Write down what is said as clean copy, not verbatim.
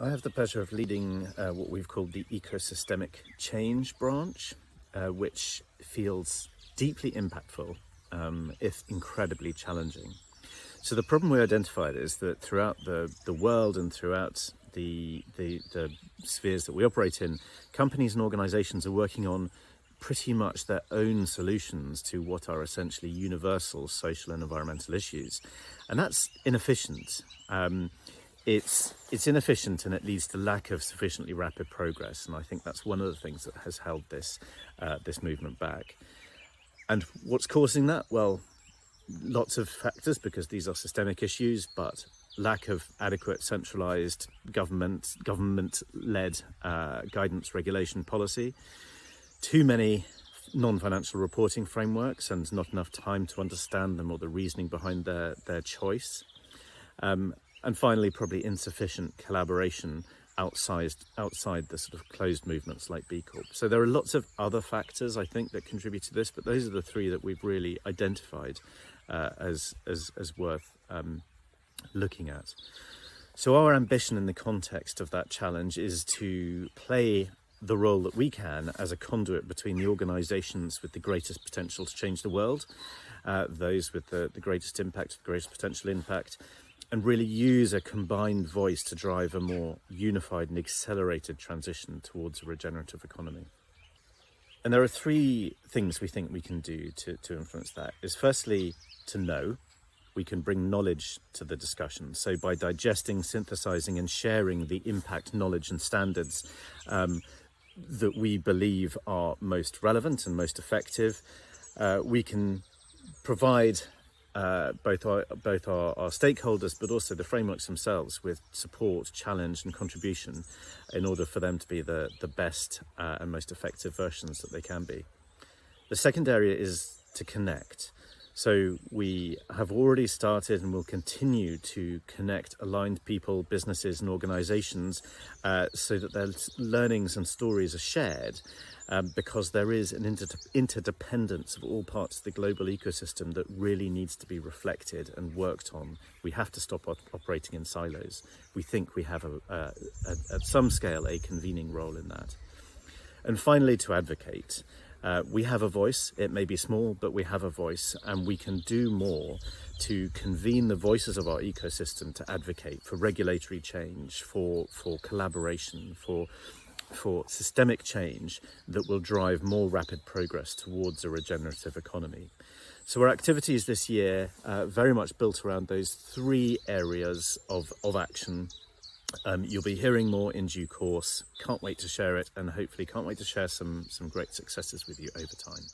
I have the pleasure of leading what we've called the Ecosystemic Change branch, which feels deeply impactful, if incredibly challenging. So the problem we identified is that throughout the world and throughout the spheres that we operate in, companies and organizations are working on pretty much their own solutions to what are essentially universal social and environmental issues. And that's inefficient. It's inefficient, and it leads to lack of sufficiently rapid progress. And I think that's one of the things that has held this movement back. And what's causing that? Well, lots of factors, because these are systemic issues, but lack of adequate centralised government-led guidance, regulation, policy, too many non-financial reporting frameworks and not enough time to understand them or the reasoning behind their choice. And finally, probably insufficient collaboration outside the sort of closed movements like B Corp. So there are lots of other factors, I think, that contribute to this, but those are the three that we've really identified as worth looking at. So our ambition in the context of that challenge is to play the role that we can as a conduit between the organisations with the greatest potential to change the world, those with the greatest impact, the greatest potential impact, and really use a combined voice to drive a more unified and accelerated transition towards a regenerative economy. And there are three things we think we can do to influence that. Is firstly, to know. We can bring knowledge to the discussion. So by digesting, synthesizing and sharing the impact, knowledge and standards that we believe are most relevant and most effective, we can provide both our stakeholders, but also the frameworks themselves, with support, challenge and contribution in order for them to be the best and most effective versions that they can be. The second area is to connect. So we have already started and will continue to connect aligned people, businesses and organisations so that their learnings and stories are shared, because there is an interdependence of all parts of the global ecosystem that really needs to be reflected and worked on. We have to stop operating in silos. We think we have, at some scale, a convening role in that. And finally, to advocate. We have a voice. It may be small, but we have a voice, and we can do more to convene the voices of our ecosystem to advocate for regulatory change, for collaboration, for systemic change that will drive more rapid progress towards a regenerative economy. So our activities this year very much built around those three areas of action. You'll be hearing more in due course. Can't wait to share it, and hopefully can't wait to share some great successes with you over time.